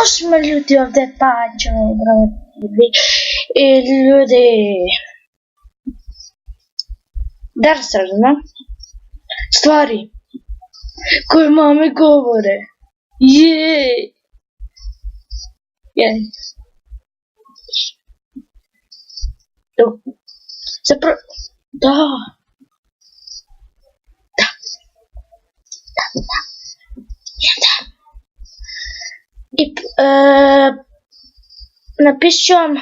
Osmo ljudi ovdje pađamo, brativi. I ljudi... Da srna. Stvari koje mame govore. Jej. Jej. Zapravo... Da. I napišću vam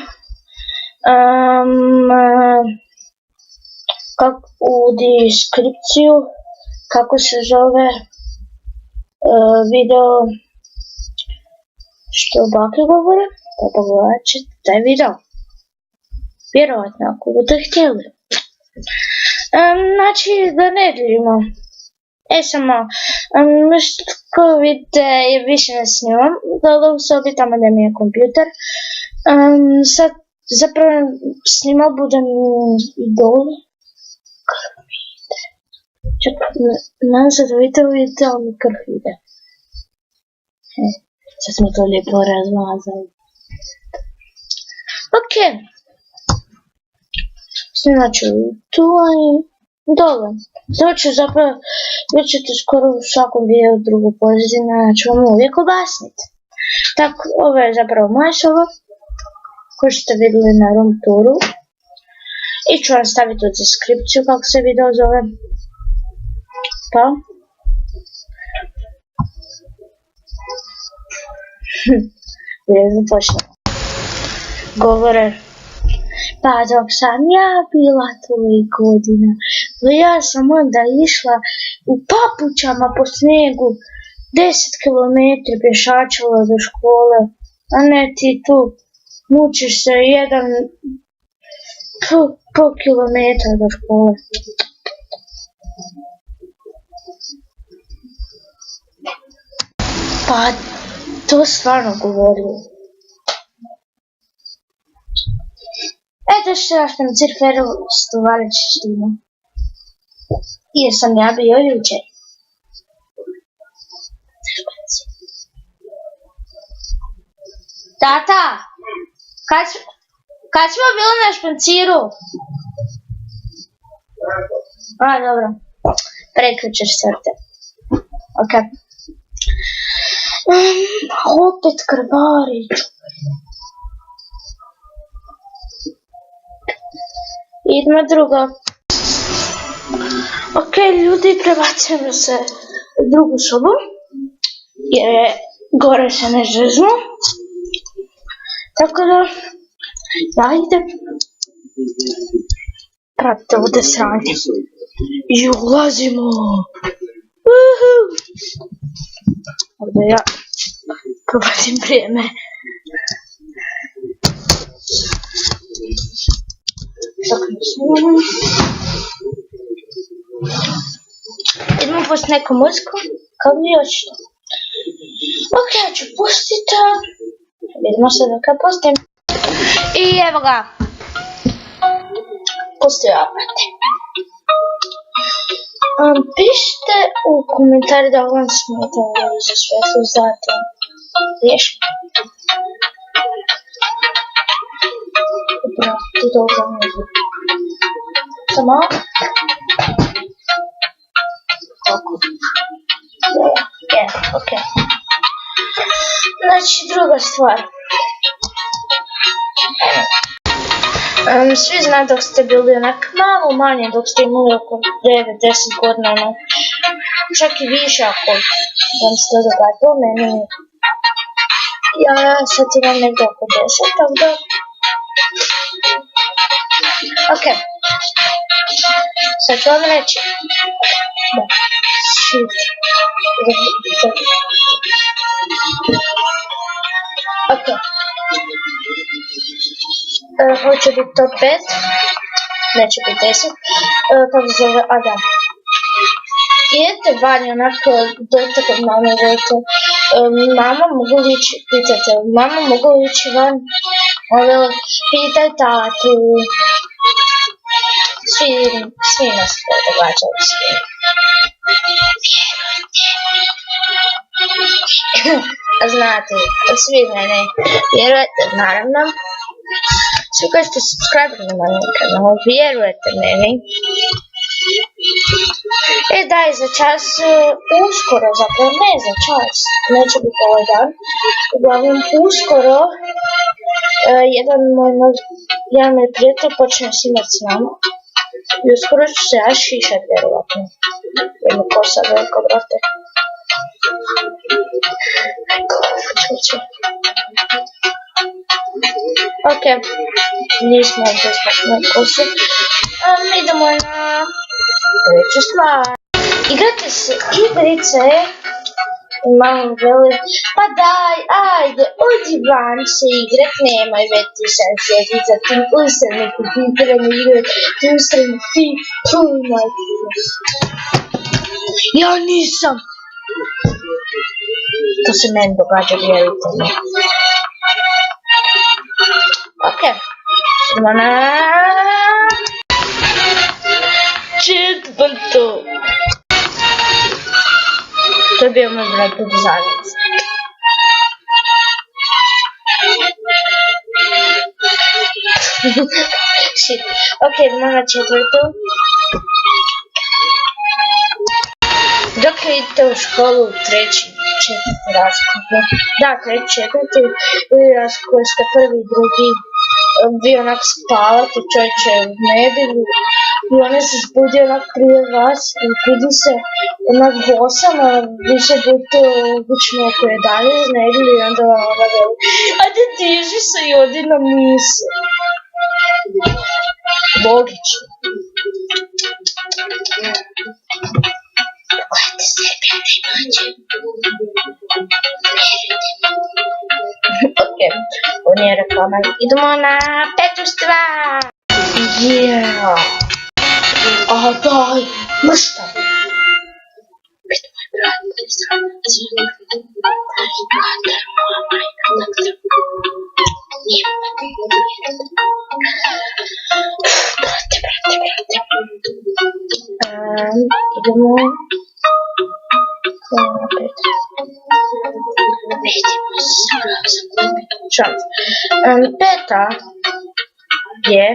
u deskripciju kako se zove video što bake govore, pa pogledat ćete taj video. Vjerovatno ako budete htjeli. Znači da ne duljimo. Samo što vidite više ne snimam, da u sobi tamo da mi je kompjuter. Sad zapravo snimao budem i dole. Čekaj, nadam se da vidite u videu mi krv ide. Sad smo to lijepo razmazali. Ok. Snimat ću tu i dole. Znači zapravo vi ćete skoro u svakom videu drugu pozadinu, ću vam uvijek objasniti. Tako, ovo je zapravo moja soba, koju ste vidjeli na room touru. I ću vam staviti u deskripciju kako se video zove. Pa. Počnemo. Govore. Pa dok sam ja bila tvojih godina, ja sam onda išla u papučama po snijegu 10 km pješačila do škole, a ne ti tu mučiš se 1,5 kilometra do škole. Pa to stvarno govorilo. Eto što ja sam cirferu Stovarićima. Jer sam ja bio jučer. Tata! Kad smo bili na španciru? A, dobro. Prekričeš srte. Ok. Opet krvarić. Idemo drugo. Ok, ljudi, prebacujemo se u drugu sobu, jer je gore se ne žeznu. Tako da, ajde. Pratite ovdje sranje. I ulazimo. Ovdje ja provadim vrijeme. Idemo pustiti neku muziku, kao bi još. Ok, ja ću pustiti. Vidimo se dok ja pustim. I evo ga. Pustio opet. Pišite u komentari da vam smeta za svjetlo zato. Riješim. Upravo, ti dobro muziku. Samo. Ok. Znači, druga stvar. Svi znaju dok ste bili onak malo manje, dok ste imali oko 9-10 godina, čak i više ako vam se to događalo, meni ja sad imam negdje oko 10, tako da... Ok. Sad ću vam reći. Ok. Hoće biti top 5. Neće biti 10. Kako se zove Adam. Idete vani onako, dojte kod mame, dojte. Mama mogu li ići, pitate, mama mogu li ići van? Onda pitaj tatu. Svima se to događalo svima. znate, svi mene vjerujete, naravno. Svi koji ste subscriberi na moj kanal, vjerujete meni. Da, i za čas, uskoro, zapravo ne za čas, neće biti ovaj dan, uglavnom uskoro, jedan moj prijatelj počne snimat s nama i uskoro ću se ja šišat, vjerovatno. Jedno kosa veliko, brate. Ok, nismo ovdje zbog moje kose. Idemo na treću stvar. Igrate se igrice. Mama veli, pa daj, ajde, odi van se igrat, nemoj već ti sam sjedit za tim usrednim kompjuterom igrat, ti usredni majke. Ja nisam. To se meni događa, vjerujte mi. Ok, idemo na četvrtu. To je bio moj brat Zavic. Shit. Ok, idemo na četvrtu. Dok idete u školu u treći, četvrti razgovor. Da, treći, četvrti razgovor ste prvi, drugi. Vi onak spavate, čovječe u nedjelju. I ona se zbudi onak prije vas i budi se onak v 8, a vi se budete obično oko 11 iz nedjelju i onda ona veli, ajde diži se i odi na misu. Logično. Pogledajte sebi, a ne noće. Ok, ovo nije reklama. Idemo na petu stvar. A daj, mršta. Pit moj brat, idemo peta je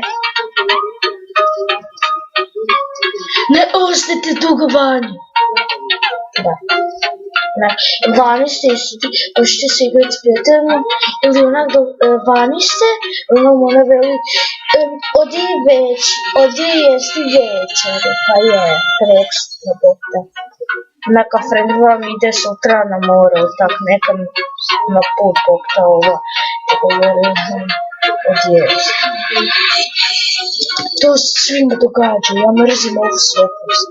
ne ostite dugovanje. Da. Vani ste isti, možete se igrati s prijateljima ili onak vani ste, ona veli odi jesti večer, pa je prekstra bokta. Neka friend vam ide sutra na more, tak nekam na put bokta ova, tako veli odi jesti. To se svima događa, ja mrzim ovu svetlost.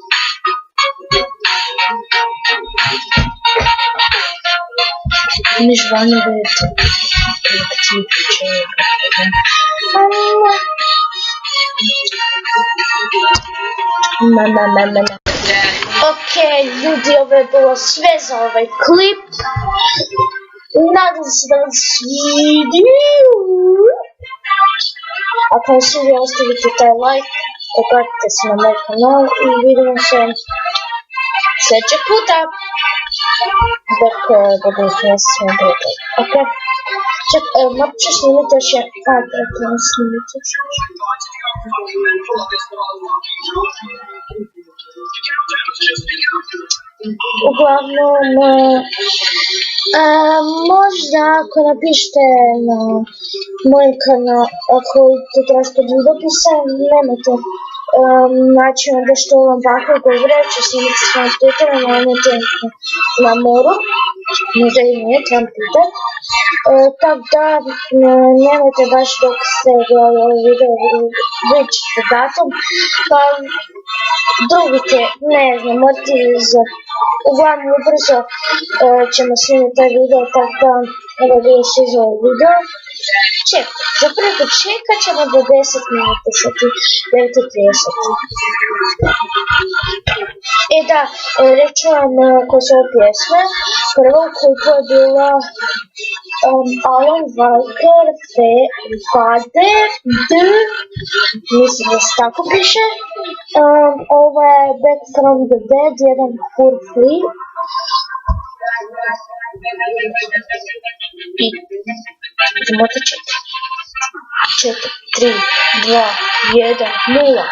Niš vani vete. Ok, ljudi, ovo je bilo sve za ovaj klip. Nadam se da vam se svidio. Ako vam svidio, ostavite taj like, pretplatite se na moj kanal i vidimo se sljedećeg puta. Dok budu sve svojim prijateljima. Ok? Čak, mogu ću snimiti još je... trebam snimiti još. Uglavnom, možda ako napišete na moj kanal, ako to tražite dopisa, nemate znači onda što vam ovako govore, ću snimiti s svojim prijateljima, a ne trenutno na moru, možda i nije, trebam pitat. Tako da, nemojte baš dok ste gledali ovaj video, vidjet ćete datum, pa drugite, ne znam, uglavnom ubrzo ćemo snimiti taj video, tako da ovo je još iz ovog video. Zapravo čekat ćemo do 10 minuta, sati 9:30. Da, reću vam ko su ove pjesme. Prvo klipu je bila Alan Walker, Father, mislim da se tako piše. Ovo je Back from the Dead, jedan for free. I idemo da 4, 4, 3, 2, 1, 0.